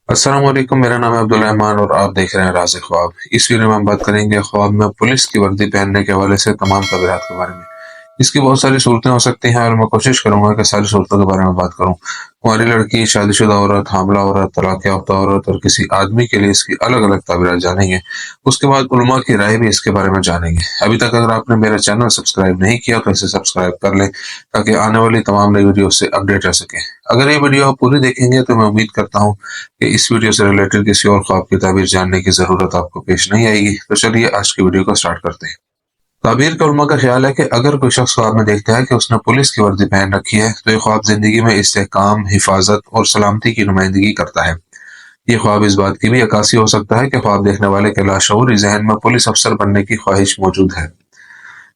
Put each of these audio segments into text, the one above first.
अस्सलाम वालेकुम। मेरा नाम है अब्दुल रहमान और आप देख रहे हैं राज़ ख्वाब। इस वीडियो में हम बात करेंगे ख्वाब में पुलिस की वर्दी पहनने के हवाले से तमाम तबीरात के बारे में। इसकी बहुत सारी सूरतें हो सकती हैं और मैं कोशिश करूंगा कि सारी सूरतों के बारे में बात करूं। कुंवारी लड़की, शादीशुदा औरत, हामला औरत, तलाक याफ्ता औरत और किसी आदमी के लिए इसकी अलग अलग तबीरात जानेंगे। उसके बाद उलमा की राय भी इसके बारे में जानेंगे। अभी तक अगर आपने मेरा चैनल सब्सक्राइब नहीं किया तो इसे सब्सक्राइब कर लें ताकि आने वाली तमाम नई वीडियो से अपडेट रह सके। अगर ये वीडियो आप पूरी देखेंगे तो मैं उम्मीद करता हूँ कि इस वीडियो से रिलेटेड किसी और ख्वाब की ताबीर जानने की जरूरत आपको पेश नहीं आएगी। तो चलिए आज की वीडियो को स्टार्ट करते हैं। ताबीर के उलमा का ख्याल है कि अगर कोई शख्स ख्वाब में देखता है कि उसने पुलिस की वर्दी पहन रखी है तो ये ख्वाब जिंदगी में इस्तेहकाम, हिफाजत और सलामती की नुमाइंदगी करता है। ये ख्वाब इस बात की भी अक्कासी हो सकता है कि ख्वाब देखने वाले के लाशऊरी जहन में पुलिस अफसर बनने की ख्वाहिश मौजूद है।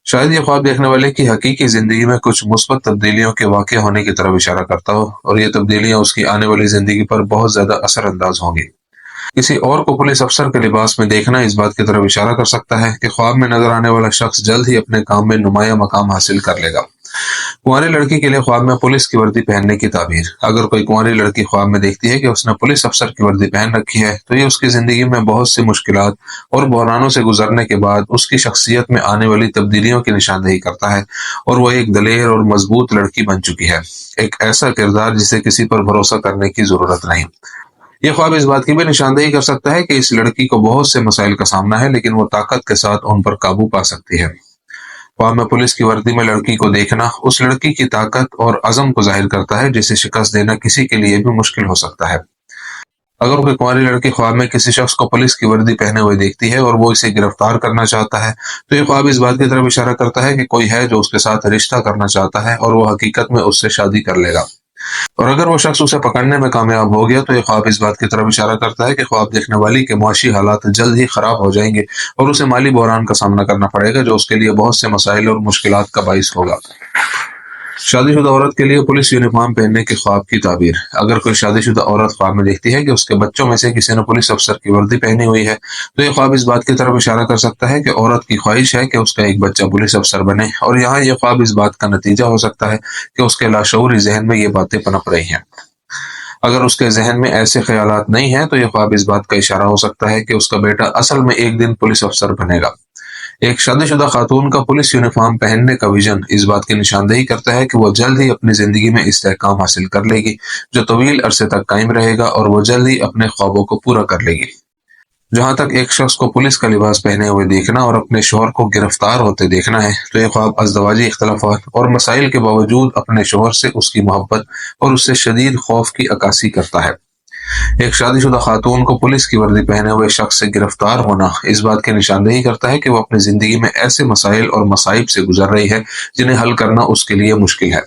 शायद ये ख्वाब देखने वाले की हकीकी जिंदगी में कुछ मुस्बत तब्दीलियों के वाक़ होने की तरफ इशारा करता हो और ये तब्दीलियां उसकी आने वाली जिंदगी पर बहुत ज्यादा असरअंदाज होंगी। किसी और को पुलिस अफसर के लिबास में देखना इस बात की तरफ इशारा कर सकता है कि ख्वाब में नजर आने वाला शख्स जल्द ही अपने काम में नुमाया मकाम हासिल कर लेगा। कुंवारी लड़की के लिए ख्वाब में पुलिस की वर्दी पहनने की ताबीर। अगर कोई कुंवारी लड़की ख्वाब में देखती है कि उसने पुलिस अफसर की वर्दी पहन रखी है तो ये उसकी जिंदगी में बहुत सी मुश्किलात और बहरानों से गुजरने के बाद उसकी शख्सियत में आने वाली तब्दीलियों की निशानदेही करता है और वह एक दलेर और मजबूत लड़की बन चुकी है। एक ऐसा किरदार जिसे किसी पर भरोसा करने की जरूरत नहीं। ये ख्वाब इस बात की भी निशानदेही कर सकता है कि इस लड़की को बहुत से मसाइल का सामना है लेकिन वो ताकत के साथ उन पर काबू पा सकती है। ख्वाब में पुलिस की वर्दी में लड़की को देखना उस लड़की की ताकत और अज़म को जाहिर करता है जिसे शिकस्त देना किसी के लिए भी मुश्किल हो सकता है। अगर कोई कुंवारी लड़की ख्वाब में किसी शख्स को पुलिस की वर्दी पहने हुए देखती है और वो इसे गिरफ्तार करना चाहता है तो ये ख्वाब इस बात की तरफ इशारा करता है कि कोई है जो उसके साथ रिश्ता करना चाहता है और वो हकीकत में उससे शादी कर लेगा। और अगर वो शख्स उसे पकड़ने में कामयाब हो गया तो ये ख्वाब इस बात की तरफ इशारा करता है कि ख्वाब देखने वाली के मुआशी हालात जल्द ही खराब हो जाएंगे और उसे माली बहरान का सामना करना पड़ेगा जो उसके लिए बहुत से मसाइल और मुश्किलात का बाइस होगा। शादीशुदा औरत के लिए पुलिस यूनिफॉर्म पहनने के ख्वाब की ताबीर। अगर कोई शादीशुदा औरत ख्वाब में देखती है कि उसके बच्चों में से किसी ने पुलिस अफसर की वर्दी पहनी हुई है तो यह ख्वाब इस बात की तरफ इशारा कर सकता है कि औरत की ख्वाहिश है कि उसका एक बच्चा पुलिस अफसर बने और यहाँ यह ख्वाब इस बात का नतीजा हो सकता है कि उसके लाशऊरी जहन में ये बातें पनप रही हैं। अगर उसके जहन में ऐसे ख्यालात नहीं है तो यह ख्वाब इस बात का इशारा हो सकता है कि उसका बेटा असल में एक दिन पुलिस अफसर बनेगा। एक शादीशुदा खातून का पुलिस यूनिफॉर्म पहनने का विजन इस बात की निशानदेही करता है कि वो जल्द ही अपनी जिंदगी में इस्तेहकाम हासिल कर लेगी जो तवील अरसे तक कायम रहेगा और वो जल्द ही अपने ख्वाबों को पूरा कर लेगी। जहां तक एक शख्स को पुलिस का लिबास पहने हुए देखना और अपने शोहर को गिरफ्तार होते देखना है तो यह ख्वाब अज़दवाजी इख्तलाफात और मसाइल के बावजूद अपने शोहर से उसकी मोहब्बत और उससे शदीद खौफ की अक्कासी करता है। एक शादीशुदा खातून को पुलिस की वर्दी पहने हुए शख्स से गिरफ्तार होना इस बात की निशानदेही करता है कि वो अपनी जिंदगी में ऐसे मसाइल और मसाइब से गुजर रही है जिन्हें हल करना उसके लिए मुश्किल है।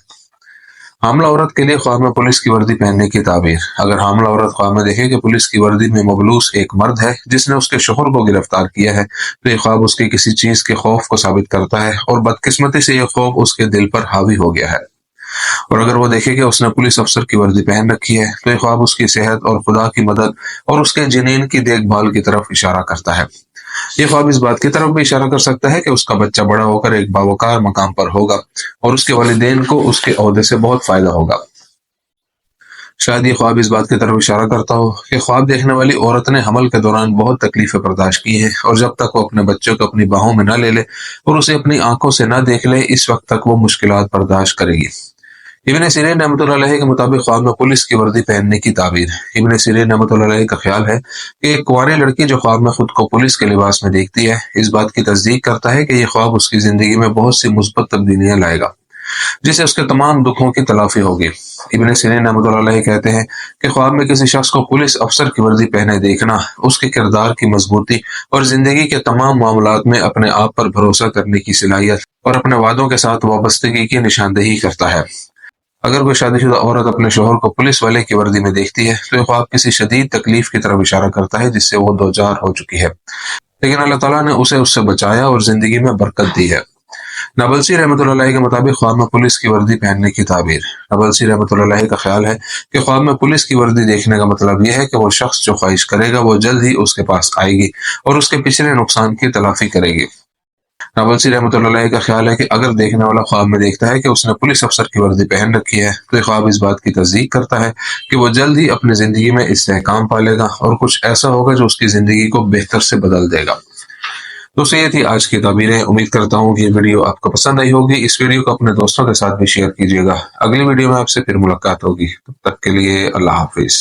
हामला औरत के लिए ख्वाब में पुलिस की वर्दी पहनने की ताबीर। अगर हामला औरत ख्वाब में देखे कि पुलिस की वर्दी में मबलूस एक मर्द है जिसने उसके शोहर को गिरफ्तार किया है तो ये ख्वाब उसके किसी चीज के खौफ को साबित करता है और बदकिस्मती से यह खौफ उसके दिल पर हावी हो गया है। और अगर वो देखे कि उसने पुलिस अफसर की वर्दी पहन रखी है तो ये ख्वाब उसकी सेहत और खुदा की मदद और उसके जनीन की देखभाल की तरफ इशारा करता है। ये ख्वाब इस बात की तरफ भी इशारा कर सकता है कि उसका बच्चा बड़ा होकर एक बावकार मकाम पर होगा और उसके वालिदैन को उसके ओहदे से बहुत फायदा होगा। शायद ये ख्वाब इस बात की तरफ इशारा करता हो कि ख्वाब देखने वाली औरत ने हमल के दौरान बहुत तकलीफें बर्दाश्त की हैं और जब तक वो अपने बच्चों को अपनी बाहों में न ले ले और उसे अपनी आंखों से न देख ले इस वक्त तक वो मुश्किलात बर्दाश्त करेगी। इब्न सीरीन रहमतुल्लाह अलैह के मुताबिक ख्वाब में पुलिस की वर्दी पहनने की ताबीर। इब्न सीरीन रहमतुल्लाह अलैह का ख्याल है कि एक कुंवारी लड़की जो ख्वाब में खुद को पुलिस के लिबास में देखती है इस बात की तस्दीक करता है कि यह ख्वाब उसकी जिंदगी में बहुत सी मुस्बत तब्दीलियां लाएगा जिससे उसके तमाम दुखों की तलाफी होगी। इब्न सीरीन रहमतुल्लाह अलैह कहते हैं कि ख्वाब में किसी शख्स को पुलिस अफसर की वर्दी पहने देखना उसके किरदार की मजबूती और जिंदगी के तमाम मामलात में अपने आप पर भरोसा करने की सलाहियत और अपने वादों के साथ वाबस्तगी की निशानदेही करता है। अगर कोई शादीशुदा औरत अपने शोहर को पुलिस वाले की वर्दी में देखती है तो यह ख्वाब किसी शदीद तकलीफ की तरफ इशारा करता है जिससे वो दो चार हो चुकी है लेकिन अल्लाह ताला ने उसे उससे बचाया और जिंदगी में बरकत दी है। नबलसी रहमतुल्लाह अलैह के मुताबिक ख्वाब में पुलिस की वर्दी पहनने की ताबीर। नबलसी रहमतुल्लाह अलैह का ख्याल है कि ख्वाब में पुलिस की वर्दी देखने का मतलब यह है कि वो शख्स जो ख्वाहिश करेगा वो जल्द ही उसके पास आएगी और उसके पिछले नुकसान की तलाफी करेगी। ناولسی رحمۃ اللہ علیہ کا خیال ہے کہ اگر دیکھنے والا خواب میں دیکھتا ہے کہ اس نے پولیس افسر کی وردی پہن رکھی ہے تو یہ خواب اس بات کی تصدیق کرتا ہے کہ وہ جلد ہی اپنی زندگی میں استحکام پالے گا اور کچھ ایسا ہوگا جو اس کی زندگی کو بہتر سے بدل دے گا۔ دوستوں یہ تھی آج کی تعبیریں، امید کرتا ہوں کہ یہ ویڈیو آپ کو پسند آئی ہوگی۔ اس ویڈیو کو اپنے دوستوں کے ساتھ بھی شیئر کیجیے گا۔ اگلی ویڈیو میں آپ سے پھر ملاقات ہوگی، تب تک کے لیے اللہ حافظ۔